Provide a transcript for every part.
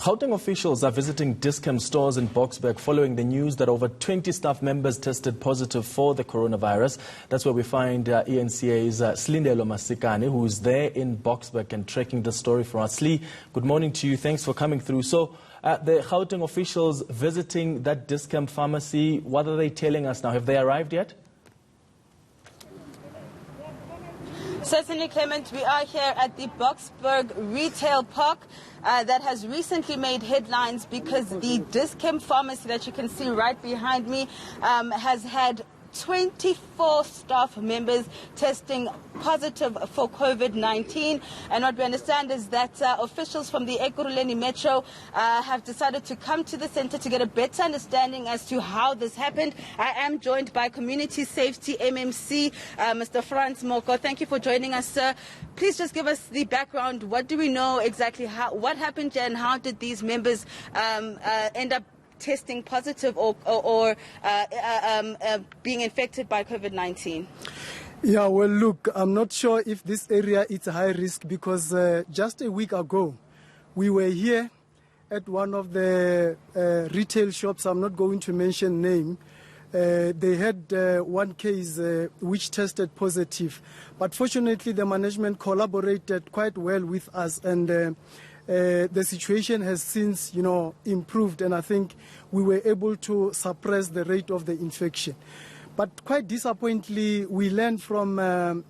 Gauteng officials are visiting Dis-Chem stores in Boksburg following the news that over 20 staff members tested positive for the coronavirus. That's where we find ENCA's Slindelo Masikane, who is there in Boksburg and tracking the story for us. Sli, good morning to you. Thanks for coming through. So, the Gauteng officials visiting that Dis-Chem pharmacy, what are they telling us now? Have they arrived yet? Certainly, Clement, we are here at the Boksburg Retail Park that has recently made headlines because the Dis-Chem pharmacy that you can see right behind me has had 24 staff members testing positive for COVID-19. And what we understand is that officials from the Ekurhuleni Metro have decided to come to the center to get a better understanding as to how this happened. I am joined by Community Safety MMC, Mr. Franz Moko. Thank you for joining us, sir. Please just give us the background. What do we know exactly? What happened here and how did these members end up testing positive or being infected by COVID-19? Yeah, well, look, I'm not sure if this area is high risk because just a week ago, we were here at one of the retail shops. I'm not going to mention name. They had one case which tested positive. But fortunately, the management collaborated quite well with us, and the situation has since, improved, and I think we were able to suppress the rate of the infection. But quite disappointingly, we learned from,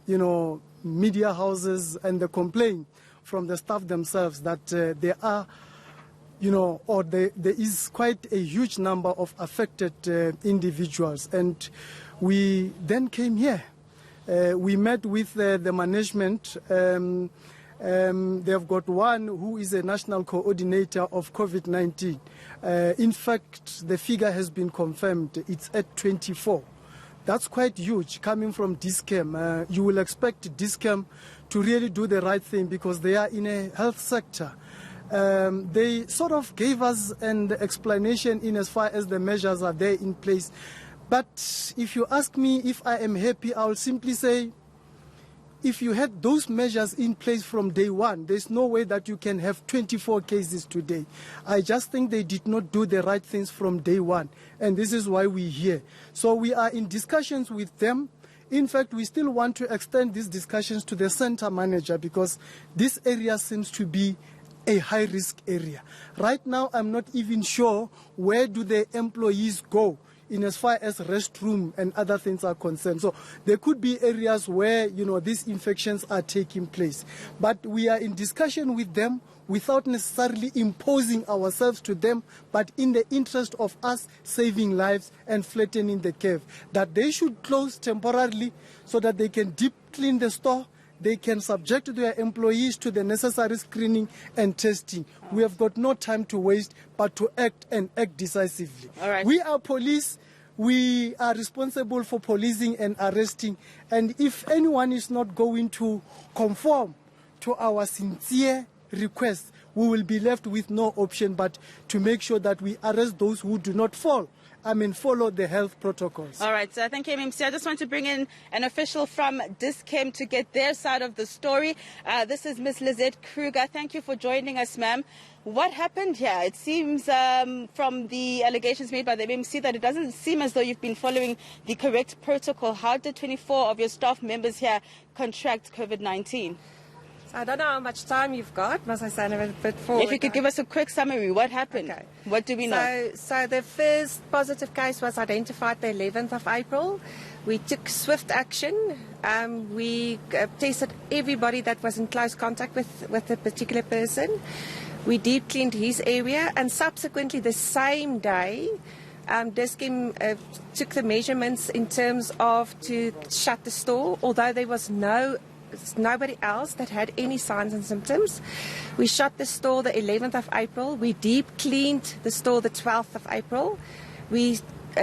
media houses and the complaint from the staff themselves that there are, there is quite a huge number of affected individuals. And we then came here. We met with the management. They've got one who is a national coordinator of COVID-19. In fact, the figure has been confirmed. It's at 24. That's quite huge coming from Dis-Chem. You will expect Dis-Chem to really do the right thing because they are in a health sector. They sort of gave us an explanation in as far as the measures are there in place. But if you ask me if I am happy, I'll simply say, if you had those measures in place from day one, there's no way that you can have 24 cases today. I just think they did not do the right things from day one, and this is why we're here. So we are in discussions with them. In fact, we still want to extend these discussions to the center manager because this area seems to be a high-risk area. Right now, I'm not even sure where do the employees go in as far as restroom and other things are concerned. So there could be areas where, these infections are taking place. But we are in discussion with them without necessarily imposing ourselves to them, but in the interest of us saving lives and flattening the curve, that they should close temporarily so that they can deep clean the store. They can subject their employees to the necessary screening and testing. We have got no time to waste, but to act and act decisively. All right. We are police. We are responsible for policing and arresting. And if anyone is not going to conform to our sincere request, we will be left with no option but to make sure that we arrest those who do not follow the health protocols. All right, so thank you, MMC. I just want to bring in an official from Dis-Chem to get their side of the story. This is Ms. Lizette Kruger. Thank you for joining us, ma'am. What happened here? It seems from the allegations made by the MMC that it doesn't seem as though you've been following the correct protocol. How did 24 of your staff members here contract COVID-19? I don't know how much time you've got. Must I sound a bit forward? If you could give us a quick summary, what happened? Okay. What do we know? So the first positive case was identified the 11th of April. We took swift action. We tested everybody that was in close contact with a particular person. We deep cleaned his area, and subsequently the same day, Dis-Chem took the measurements in terms of to shut the store, although there was nobody else that had any signs and symptoms. We shut the store the 11th of April. We deep cleaned the store the 12th of April. We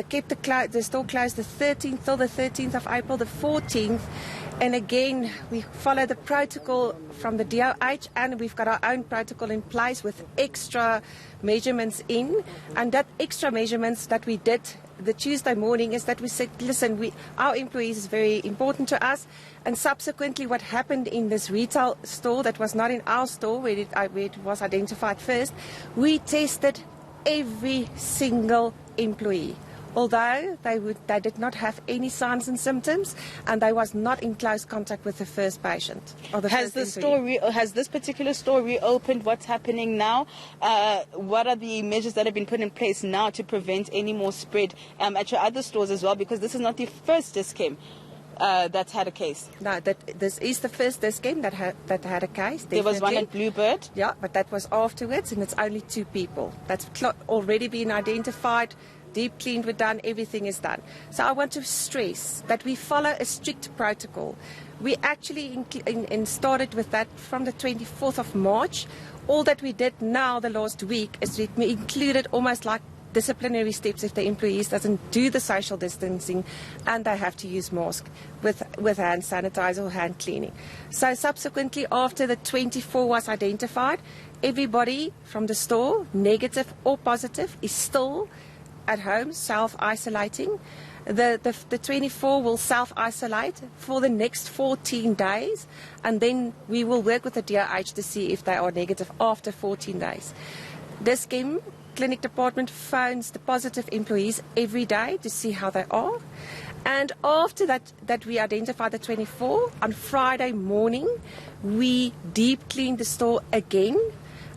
kept the store closed the 13th till the 13th of April, the 14th. And again, we follow the protocol from the DOH, and we've got our own protocol in place with extra measurements in. And that extra measurements that we did the Tuesday morning is that we said, listen, our employees is very important to us. And subsequently, what happened in this retail store that was not in our store, where it was identified first, we tested every single employee. Although they did not have any signs and symptoms, and they was not in close contact with the first patient. Or the has this particular store reopened? What's happening now? What are the measures that have been put in place now to prevent any more spread at your other stores as well? Because this is not the first Dis-Chem that's had a case. No, this is the first Dis-Chem that had a case. Definitely. There was one at Bluebird. Yeah, but that was afterwards, and it's only 2 people. That's already been identified. Deep cleaned, we're done, everything is done. So I want to stress that we follow a strict protocol. We actually started with that from the 24th of March. All that we did now the last week is we included almost like disciplinary steps if the employees doesn't do the social distancing and they have to use mask with hand sanitizer or hand cleaning. So subsequently, after the 24 was identified, everybody from the store, negative or positive, is still at home, self-isolating. The 24 will self-isolate for the next 14 days, and then we will work with the DOH to see if they are negative after 14 days. Dis-Chem clinic department phones the positive employees every day to see how they are. And after that we identify the 24, on Friday morning, we deep clean the store again,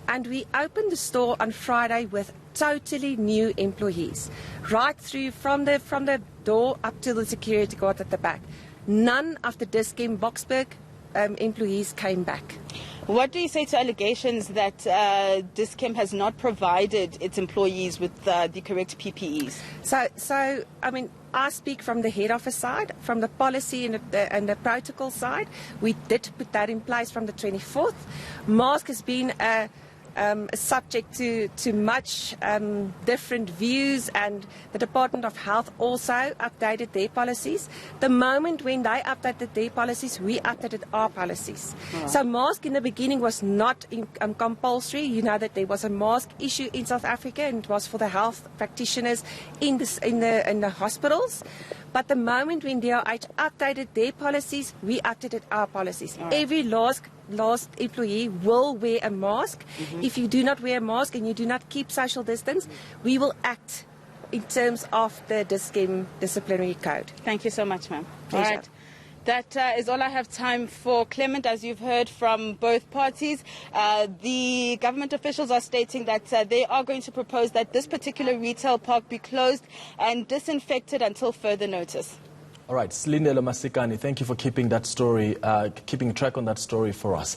and we open the store on Friday with totally new employees, right through from the door up to the security guard at the back. None of the Dis-Chem Boksburg employees came back. What do you say to allegations that Dis-Chem has not provided its employees with the correct PPEs? So I mean, I speak from the head office side, from the policy and the protocol side. We did put that in place from the 24th. Mask has been subject to much different views, and the Department of Health also updated their policies. The moment when they updated their policies, we updated our policies. So mask in the beginning was not compulsory. You know that there was a mask issue in South Africa, and it was for the health practitioners in the hospitals. But the moment when DOH updated their policies, we updated our policies. Every last employee will wear a mask. If you do not wear a mask and you do not keep social distance, we will act in terms of the Dis-Chem disciplinary code. Thank you so much, ma'am. Pleasure. All right. That is all I have time for. Clement, as you've heard from both parties, the government officials are stating that they are going to propose that this particular retail park be closed and disinfected until further notice. All right, Slindelo Masikane, thank you for keeping that story, keeping track on that story for us.